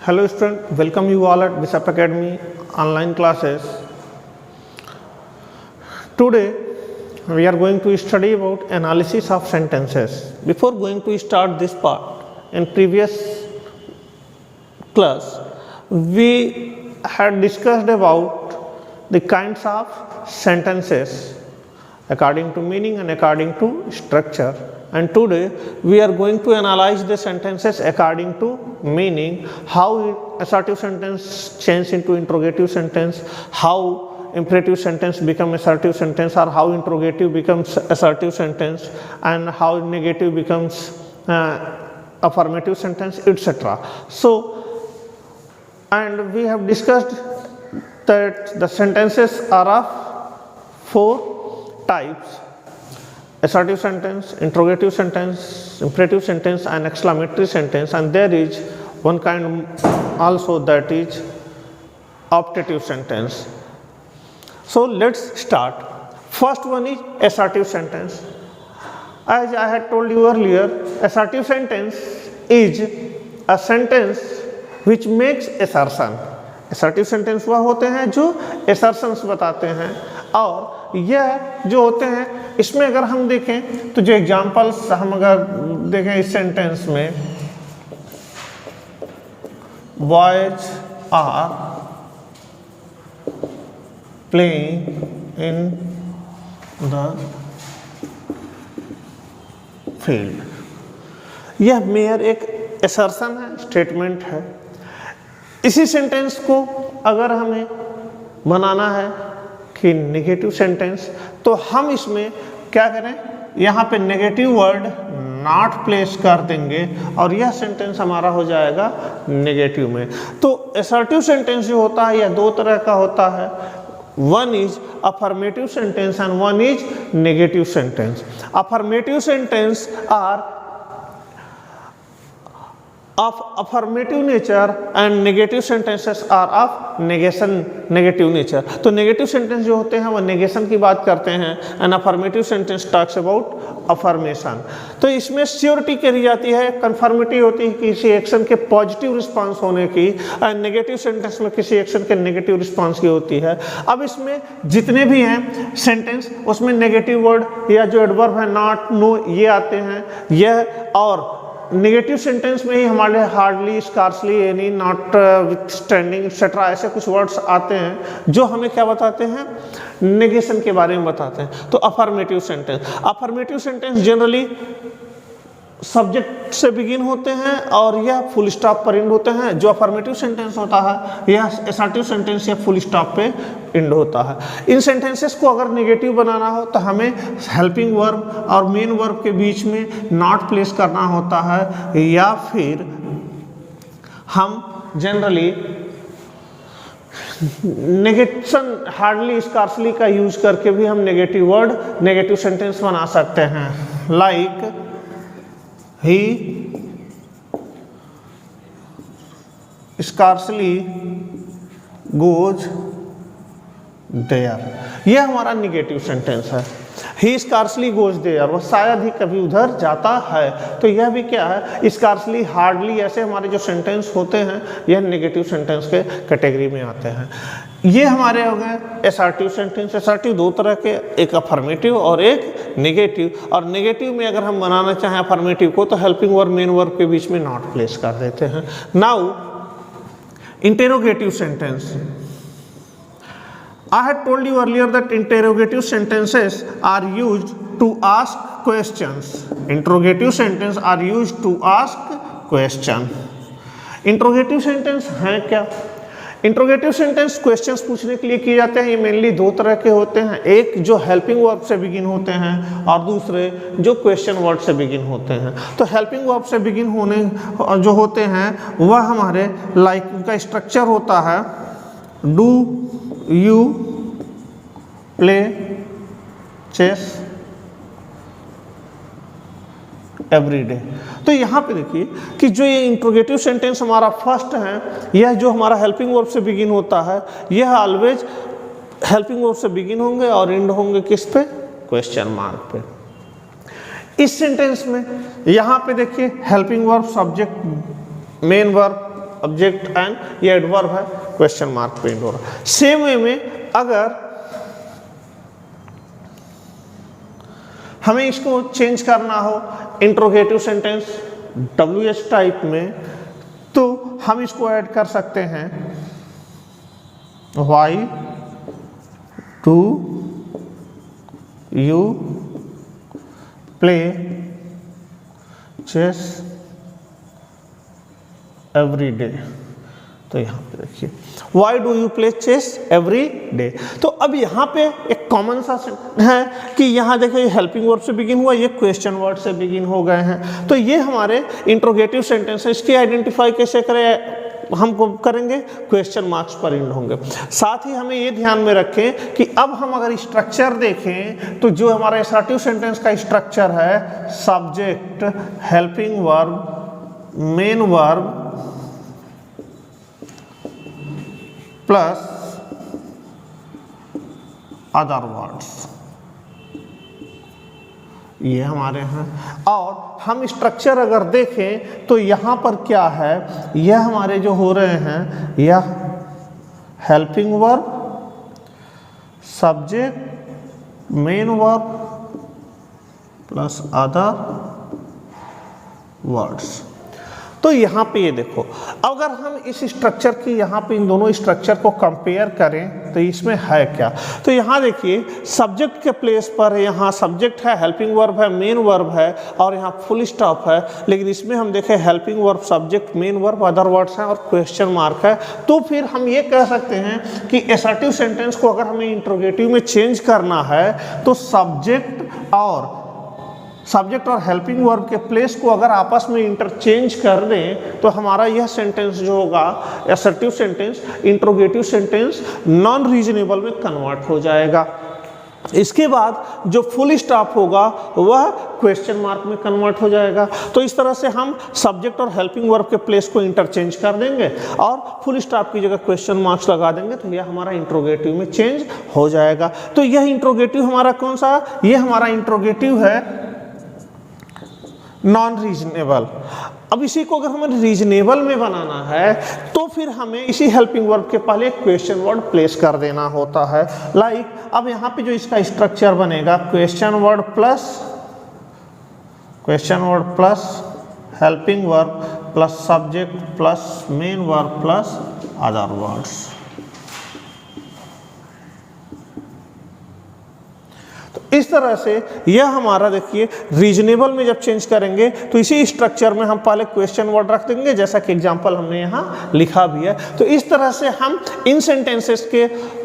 Hello student, welcome you all at Bishop Academy online classes. Today we are going to study about analysis of sentences. Before going to start this part, in previous class we had discussed about the kinds of sentences according to meaning and according to structure. And today we are going to analyze the sentences according to meaning, how assertive sentence change into interrogative sentence, how imperative sentence become assertive sentence, or how interrogative becomes assertive sentence, and how negative becomes affirmative sentence, etc. So, and we have discussed that the sentences are of four types: assertive sentence, interrogative sentence, imperative sentence, and exclamatory sentence. And there is one kind also, that is optative sentence. So let's start. First one is assertive sentence. As I had told you earlier, assertive sentence is a sentence which makes assertion. assertive sentence वह होते हैं जो assertions बताते हैं, और यह जो होते हैं इसमें अगर हम देखें तो जो एग्जाम्पल्स हम अगर देखें इस सेंटेंस में, boys are playing in the field, यह मेयर एक assertion है, स्टेटमेंट है। इसी सेंटेंस को अगर हमें बनाना है कि नेगेटिव सेंटेंस, तो हम इसमें क्या करें, यहाँ पे नेगेटिव वर्ड नॉट प्लेस कर देंगे और यह सेंटेंस हमारा हो जाएगा नेगेटिव में। तो असर्टिव सेंटेंस जो होता है यह दो तरह का होता है, one is affirmative sentence and one is negative sentence. Affirmative sentence are of affirmative nature and negative sentences are of negative nature। तो negative sentence जो होते हैं वो negation की बात करते हैं and affirmative sentence talks about affirmation। तो इसमें श्योरिटी करी जाती है, कंफर्मिटी होती है किसी एक्शन के पॉजिटिव रिस्पांस होने की, और नेगेटिव सेंटेंस में किसी एक्शन के नेगेटिव रिस्पांस की होती है। अब इसमें जितने भी हैं सेंटेंस उसमें नेगेटिव वर्ड या जो एडवर्ब है नॉट, नो, ये आते हैं। यह और नेगेटिव सेंटेंस में ही हमारे hardly, scarcely, any, not, withstanding etcetera ऐसे कुछ वर्ड्स आते हैं जो हमें क्या बताते हैं, नेगेशन के बारे में बताते हैं। तो अफर्मेटिव सेंटेंस जनरली सब्जेक्ट से बिगिन होते हैं और यह फुल स्टॉप पर एंड होते हैं। जो अफर्मेटिव सेंटेंस होता है यह असर्टिव सेंटेंस या फुल स्टॉप पे एंड होता है। इन सेंटेंसेस को अगर नेगेटिव बनाना हो तो हमें हेल्पिंग वर्ब और मेन वर्ब के बीच में नॉट प्लेस करना होता है, या फिर हम जनरली नेगेशन, हार्डली, स्कार्सली का यूज करके भी हम नेगेटिव वर्ड, नेगेटिव सेंटेंस बना सकते हैं। Like he scarcely goes there, यह हमारा नेगेटिव सेंटेंस है। ही स्कार्सली गोज देयर, वह शायद ही कभी उधर जाता है। तो यह भी क्या है, स्कार्सली, हार्डली, ऐसे हमारे जो सेंटेंस होते हैं यह नेगेटिव सेंटेंस के कैटेगरी में आते हैं। ये हमारे हो गए असर्टिव सेंटेंस। असर्टिव दो तरह के, एक अफर्मेटिव और एक नेगेटिव। और नेगेटिव में अगर हम बनाना चाहें अफर्मेटिव को तो हेल्पिंग वर्ब, मेन वर्ब के बीच में नॉट प्लेस कर देते हैं। Now interrogative sentence, I had told you earlier that interrogative sentences are used to ask questions. Interrogative sentences are used to ask question. Interrogative sentence है क्या? Interrogative sentence questions पूछने के लिए किए जाते हैं। ये मेनली दो तरह के होते हैं, एक जो हेल्पिंग वर्ब से बिगिन होते हैं और दूसरे जो क्वेश्चन वर्ड से बिगिन होते हैं। तो हेल्पिंग वर्ब से बिगिन होने जो होते हैं वह हमारे लाइक उनका स्ट्रक्चर होता है, do you play chess every day. तो यहाँ पे देखिए कि जो ये इंट्रोगेटिव सेंटेंस हमारा फर्स्ट है, यह जो हमारा हेल्पिंग वर्ब से बिगिन होता है, यह ऑलवेज हेल्पिंग वर्ब से बिगिन होंगे और एंड होंगे किस पे, क्वेश्चन मार्क पे। इस सेंटेंस में यहाँ पे देखिए helping verb, subject, main verb subject and ये एडवर्ब है, क्वेश्चन मार्क पे एंड हो रहा है। सेम वे में अगर हमें इसको चेंज करना हो इंट्रोगेटिव सेंटेंस WH टाइप में, तो हम इसको ऐड कर सकते हैं Why do you play chess every day? तो यहाँ पे देखिए Why do you play chess every day? तो अब यहाँ पे एक कॉमन सा है कि यहाँ देखिए हेल्पिंग वर्ब से बिगिन हुआ, ये क्वेश्चन वर्ड से बिगिन हो गए हैं। तो ये हमारे इंट्रोगेटिव सेंटेंस है। इसकी आइडेंटिफाई कैसे करें हमको करेंगे, क्वेश्चन मार्क्स पर एंड होंगे। साथ ही हमें ये ध्यान में रखें कि अब हम अगर स्ट्रक्चर देखें तो जो हमारा असर्टिव सेंटेंस का स्ट्रक्चर है, subject, helping verb, main verb plus other words, ये हमारे हैं। और हम स्ट्रक्चर अगर देखें तो यहाँ पर क्या है, यह हमारे जो हो रहे हैं, यह helping verb, subject, main verb plus other words. तो यहाँ पे ये देखो, अगर हम इस स्ट्रक्चर की यहाँ पे इन दोनों स्ट्रक्चर को कंपेयर करें तो इसमें है क्या, तो यहाँ देखिए सब्जेक्ट के प्लेस पर यहाँ सब्जेक्ट है, हेल्पिंग वर्ब है, मेन वर्ब है और यहाँ फुल स्टॉप है। लेकिन इसमें हम देखें helping verb, subject, main verb, other words हैं और क्वेश्चन मार्क है। तो फिर हम ये कह सकते हैं कि असर्टिव सेंटेंस को अगर हमें इंट्रोगेटिव में चेंज करना है तो सब्जेक्ट और हेल्पिंग वर्ब के प्लेस को अगर आपस में इंटरचेंज कर दें तो हमारा यह सेंटेंस जो होगा assertive sentence interrogative sentence non reasonable में कन्वर्ट हो जाएगा। इसके बाद जो फुल स्टॉप होगा वह क्वेश्चन मार्क में कन्वर्ट हो जाएगा। तो इस तरह से हम सब्जेक्ट और हेल्पिंग वर्ब के प्लेस को इंटरचेंज कर देंगे और फुल स्टॉप की जगह क्वेश्चन मार्क्स लगा देंगे, तो यह हमारा इंट्रोगेटिव में चेंज हो जाएगा। तो यह इंट्रोगेटिव हमारा कौन सा, यह हमारा इंट्रोगेटिव है नॉन रीजनेबल। अब इसी को अगर हमें रीजनेबल में बनाना है तो फिर हमें इसी हेल्पिंग वर्ब के पहले क्वेश्चन वर्ड प्लेस कर देना होता है। लाइक अब यहाँ पे जो इसका स्ट्रक्चर बनेगा question word plus helping verb plus subject plus main verb plus other words. इस तरह से यह हमारा देखिए रीजनेबल में जब चेंज करेंगे तो इसी स्ट्रक्चर में हम पहले क्वेश्चन वर्ड रख देंगे, जैसा कि एग्जांपल हमने यहाँ लिखा भी है। तो इस तरह से हम इन सेंटेंसेस के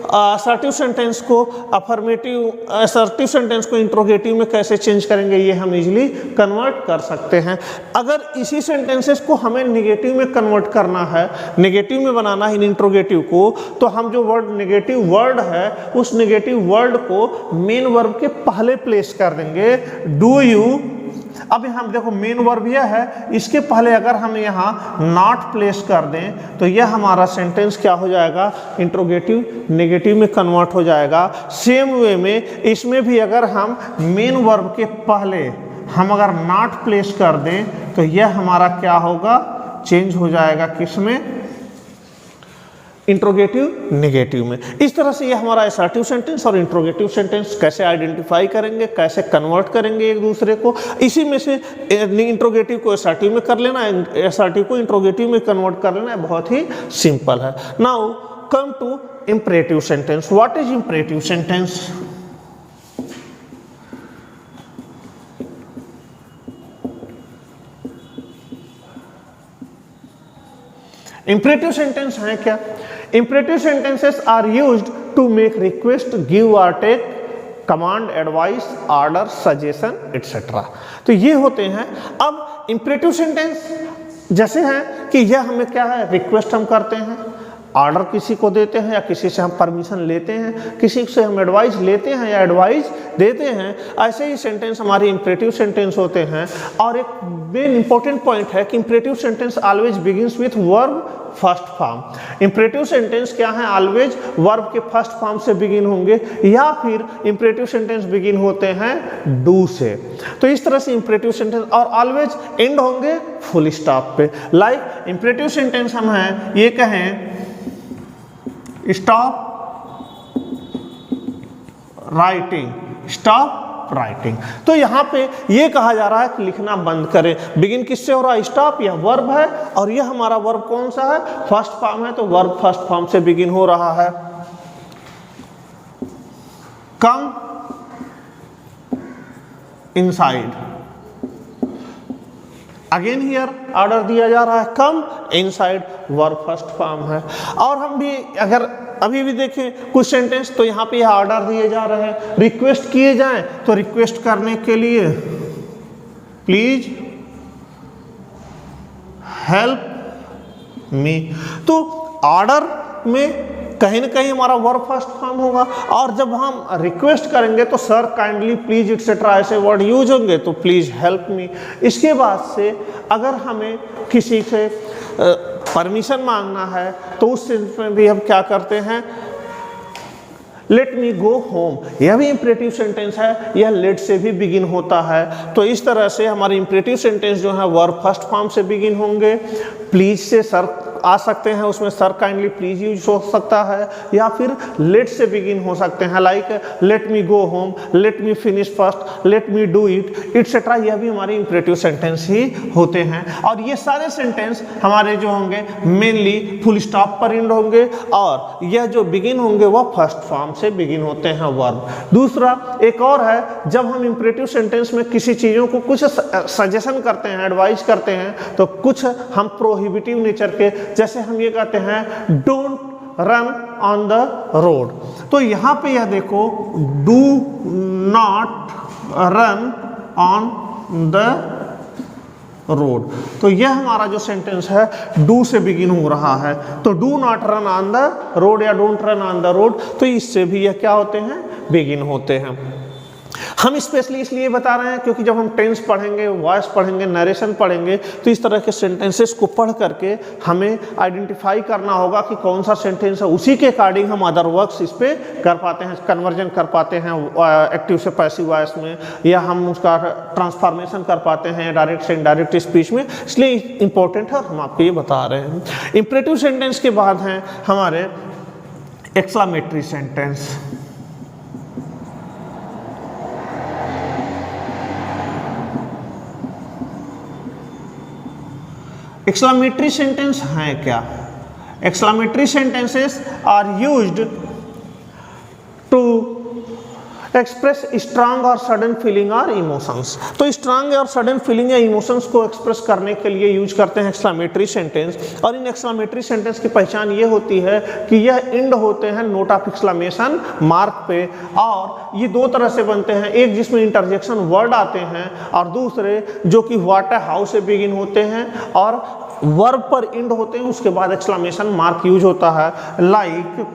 असर्टिव सेंटेंस को असर्टिव सेंटेंस को इंट्रोगेटिव में कैसे चेंज करेंगे ये हम इजीली कन्वर्ट कर सकते हैं। अगर इसी सेंटेंसेस को हमें नेगेटिव में कन्वर्ट करना है, नेगेटिव में बनाना है इन इंट्रोगेटिव को, तो हम जो वर्ड नेगेटिव वर्ड है उस नेगेटिव वर्ड को मेन वर्ब के पहले प्लेस कर देंगे। डू यू, अब यहाँ देखो मेन वर्ब यह है, इसके पहले अगर हम यहाँ नॉट प्लेस कर दें तो यह हमारा सेंटेंस क्या हो जाएगा, इंट्रोगेटिव नेगेटिव में कन्वर्ट हो जाएगा। सेम वे में इसमें भी अगर हम मेन वर्ब के पहले हम अगर नॉट प्लेस कर दें तो यह हमारा क्या होगा, चेंज हो जाएगा किसमें, इंट्रोगेटिव नेगेटिव में। इस तरह से ये हमारा असर्टिव सेंटेंस और इंट्रोगेटिव सेंटेंस कैसे आइडेंटिफाई करेंगे, कैसे कन्वर्ट करेंगे एक दूसरे को, इसी में से इंट्रोगेटिव को असर्टिव में कर लेना है, असर्टिव को इंट्रोगेटिव में कन्वर्ट कर लेना है, बहुत ही सिंपल है। Now come to imperative sentence. What is imperative sentence? Imperative sentence है क्या? Imperative sentences are used to make request, give or take, command, advice, order, suggestion, etc. तो ये होते हैं। अब imperative sentence जैसे हैं कि यह हमें क्या है, रिक्वेस्ट हम करते हैं, ऑर्डर किसी को देते हैं या किसी से हम परमिशन लेते हैं, किसी से हम एडवाइस लेते हैं या एडवाइस देते हैं, ऐसे ही सेंटेंस हमारे इंपरेटिव सेंटेंस होते हैं। और एक मेन इंपॉर्टेंट पॉइंट है कि imperative sentence always begins with verb first form. Imperative sentence क्या है, ऑलवेज वर्ब के फर्स्ट फॉर्म से बिगिन होंगे या फिर इंपरेटिव सेंटेंस बिगिन होते हैं डू से। तो इस तरह से इंपरेटिव सेंटेंस और ऑलवेज एंड होंगे फुल स्टॉप पे। लाइक इंपरेटिव सेंटेंस हम हैं, ये कहें स्टॉप राइटिंग, स्टॉप राइटिंग, तो यहाँ पे ये कहा जा रहा है कि लिखना बंद करें। बिगिन किससे हो रहा है, स्टॉप, यह वर्ब है और यह हमारा वर्ब कौन सा है, फर्स्ट फॉर्म है, तो वर्ब फर्स्ट फॉर्म से बिगिन हो रहा है। Come inside, again here order दिया जा रहा है come inside, verb first form है। और हम भी अगर अभी भी देखें कुछ सेंटेंस, तो यहाँ पे ऑर्डर दिए जा रहे हैं, रिक्वेस्ट किए जाएं तो रिक्वेस्ट करने के लिए प्लीज हेल्प मी, तो ऑर्डर में कहीं ना कहीं हमारा वर्ब फर्स्ट फॉर्म होगा। और जब हम रिक्वेस्ट करेंगे तो सर, काइंडली, प्लीज, एक्सेट्रा ऐसे वर्ड यूज होंगे, तो प्लीज हेल्प मी। इसके बाद से अगर हमें किसी से परमिशन मांगना है तो उस सेंस में भी हम क्या करते हैं, लेट मी गो होम, यह भी इंपरेटिव सेंटेंस है, यह लेट से भी बिगिन होता है। तो इस तरह से हमारे इंपरेटिव सेंटेंस जो है वर्ब फर्स्ट फॉर्म से बिगिन होंगे। प्लीज से सर आ सकते हैं, उसमें सर, काइंडली, प्लीज यूज हो सकता है, या फिर लेट से बिगिन हो सकते हैं, like let me go home, let me finish first, let me do it, et cetera. यह भी हमारे इंपरेटिव सेंटेंस ही होते हैं। और ये सारे सेंटेंस हमारे जो होंगे मेनली फुल स्टॉप पर एंड होंगे, और यह जो बिगिन होंगे वह फर्स्ट फॉर्म से बिगिन होते हैं वर्ब। दूसरा एक और है, जब हम इंपरेटिव सेंटेंस में किसी चीज़ों को कुछ सजेशन करते हैं, एडवाइस करते हैं, तो कुछ हम प्रोहिबिटिव नेचर के, जैसे हम ये कहते हैं don't run on the road, तो यहाँ पे यह देखो do not run on the road, तो यह हमारा जो सेंटेंस है डू से बिगिन हो रहा है। तो do not run on the road या don't run on the road, तो इससे भी यह क्या होते हैं, बिगिन होते हैं। हम स्पेशली इसलिए बता रहे हैं क्योंकि जब हम टेंस पढ़ेंगे, वॉइस पढ़ेंगे, नरेशन पढ़ेंगे, तो इस तरह के सेंटेंसेस को पढ़ करके हमें आइडेंटिफाई करना होगा कि कौन सा सेंटेंस है, उसी के अकॉर्डिंग हम अदर वर्क्स इस पे कर पाते हैं, कन्वर्जन कर पाते हैं एक्टिव से पैसिव वॉइस में, या हम उसका ट्रांसफॉर्मेशन कर पाते हैं डायरेक्ट से इनडायरेक्ट स्पीच में। इसलिए इंपॉर्टेंट है, हम आपको ये बता रहे हैं। इंपरेटिव सेंटेंस के बाद हैं हमारे एक्सक्लेमेटरी सेंटेंस। एक्सक्लेमेटरी सेंटेंस हैं क्या? Exclamatory sentences are used to express strong और सडन फीलिंग और इमोशंस। तो स्ट्रांग और सडन फीलिंग या इमोशंस को एक्सप्रेस करने के लिए यूज करते हैं एक्सक्लेमेटरी सेंटेंस। और इन एक्सक्लेमेटरी सेंटेंस की पहचान ये होती है कि यह एंड होते हैं नोट ऑफ एक्सक्लेमेशन मार्क पे, और ये दो तरह से बनते हैं, एक जिसमें इंटरजेक्शन वर्ड आते हैं और दूसरे जो कि व्हाट है, हाउ से बिगिन होते हैं और वर्ब पर एंड होते हैं, उसके बाद एक्सक्लेमेशन मार्क यूज होता है। Like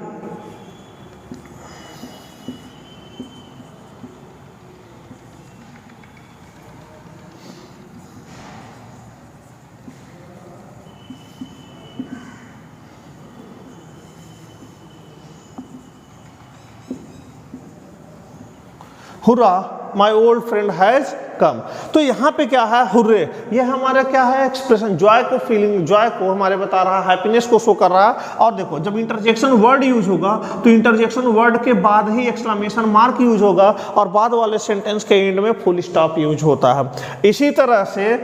hurrah my old friend has come. तो यहाँ पे क्या है, हुर्रे, ये हमारा क्या है, एक्सप्रेशन, जॉय को, फीलिंग, जॉय को हमारे बता रहा है, हैप्पीनेस को शो कर रहा है। और देखो जब इंटरजेक्शन वर्ड यूज होगा तो इंटरजेक्शन वर्ड के बाद ही एक्सक्लेमेशन मार्क यूज होगा और बाद वाले सेंटेंस के एंड में फुल स्टॉप यूज होता है। इसी तरह से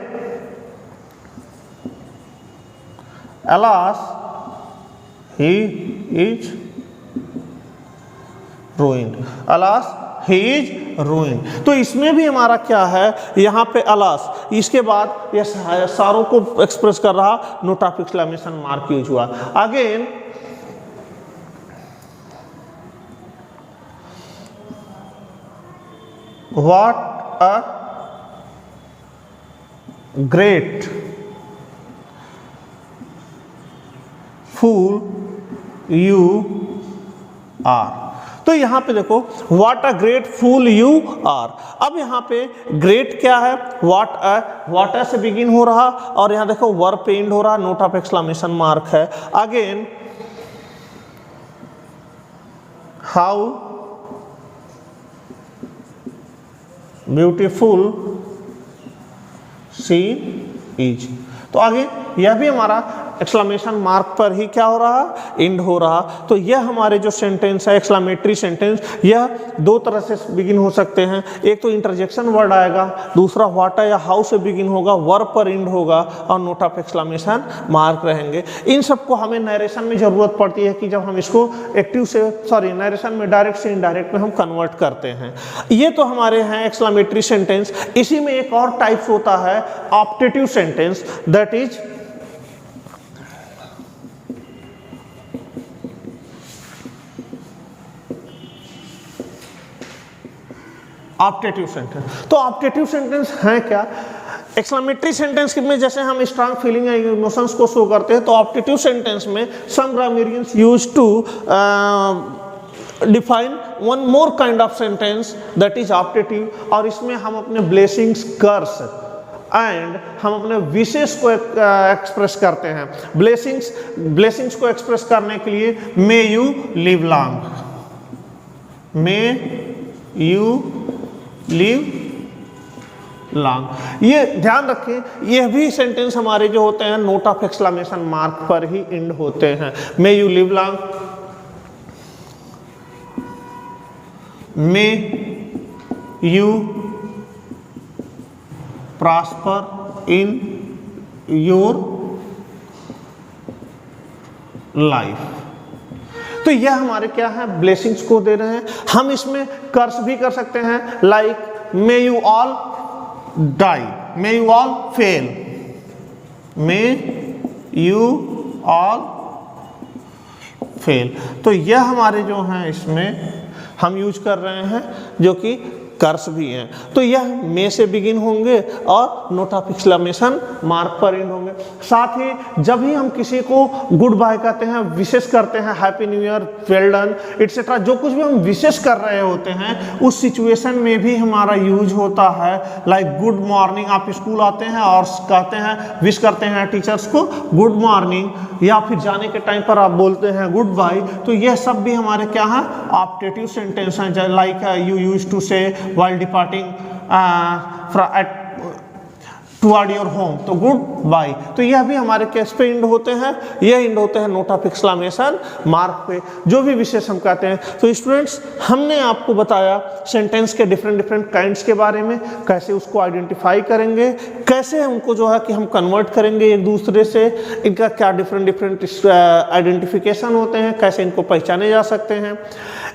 alas he is ruined, alas he is ruined। तो इसमें भी हमारा क्या है, यहाँ पे alas, इसके बाद ये सारों को एक्सप्रेस कर रहा, note of exclamation mark use हुआ। Again what a great fool you are. तो यहाँ पे देखो what a great fool you are. अब यहाँ पे ग्रेट क्या है, व्हाट अ से बिगिन हो रहा और यहाँ देखो वर्ब पे एंड हो रहा, नोट ऑफ एक्सक्लेमेशन मार्क है। Again how beautiful she is. तो आगे यह भी हमारा एक्सक्लेमेशन मार्क पर ही क्या हो रहा, एंड हो रहा। तो यह हमारे जो सेंटेंस है एक्सक्लेमेटरी सेंटेंस, यह दो तरह से बिगिन हो सकते हैं। एक तो इंटरजेक्शन वर्ड आएगा, दूसरा व्हाट या हाउ से बिगिन होगा, वर्ब पर एंड होगा और नोट ऑफ एक्सक्लेमेशन मार्क रहेंगे। इन सबको हमें नरेशन में ज़रूरत पड़ती है कि जब हम इसको एक्टिव से नरेशन में डायरेक्ट से इनडायरेक्ट में हम कन्वर्ट करते हैं। ये तो हमारे हैं एक्सक्लेमेटरी सेंटेंस। इसी में एक और टाइप्स होता है optative sentence, that is optative sentence. तो ऑप्टेटिव सेंटेंस है क्या? एक्सक्लेमेटरी सेंटेंस में जैसे हम स्ट्रांग फीलिंग या इमोशंस को शो करते हैं, तो ऑप्टेटिव सेंटेंस में some grammarians use to define one more kind of sentence that is optative. और इसमें हम अपने ब्लेसिंग्स, कर्स एंड हम अपने विशेष को एक्सप्रेस करते हैं। ब्लेसिंग्स को एक्सप्रेस करने के लिए may you live long, may you live long. ये ध्यान रखें, यह भी सेंटेंस हमारे जो होते हैं नोट ऑफ एक्सक्लेमेशन मार्क पर ही एंड होते हैं। May you live long, may you prosper in your life. तो यह हमारे क्या है, ब्लेसिंग्स को दे रहे हैं। हम इसमें कर्स भी कर सकते हैं, like may you all die, may you all fail, may you all fail. तो यह हमारे जो हैं इसमें हम यूज कर रहे हैं, जो कि कर्स भी हैं। तो यह मे से बिगिन होंगे और नोट ऑफ एक्सक्लेमेशन मार्क पर एंड होंगे। साथ ही जब भी हम किसी को गुड बाय कहते हैं, विशेष करते हैं, happy new year, well done etcetera, जो कुछ भी हम विशेष कर रहे होते हैं उस सिचुएशन में भी हमारा यूज होता है। लाइक गुड मॉर्निंग, आप स्कूल आते हैं और कहते हैं, विश करते हैं टीचर्स को गुड मॉर्निंग, या फिर जाने के टाइम पर आप बोलते हैं गुड बाय। तो यह सब भी हमारे क्या है, ऑप्टेटिव सेंटेंस हैं। लाइक यू यूज टू से while departing toward your home, तो गुड बाय। तो यह भी हमारे केस पे इंड होते हैं, यह इंड होते हैं नोट ऑफ एक्सक्लेमेशन मार्क पे, जो भी विशेष हम कहते हैं। तो स्टूडेंट्स, हमने आपको बताया सेंटेंस के डिफरेंट काइंड्स के बारे में, कैसे उसको आइडेंटिफाई करेंगे, कैसे उनको जो है कि हम कन्वर्ट करेंगे एक दूसरे से, इनका क्या डिफरेंट आइडेंटिफिकेशन होते हैं, कैसे इनको पहचाने जा सकते हैं।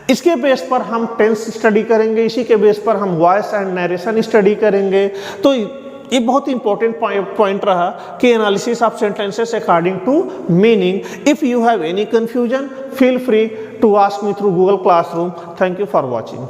इसके बेस पर हम टेंस स्टडी करेंगे, इसी के बेस पर हम वॉइस एंड नरेशन स्टडी करेंगे। तो ये बहुत इंपॉर्टेंट पॉइंट रहा कि analysis of sentences according to meaning. If you have any confusion, feel free to ask me through Google classroom. Thank you for watching.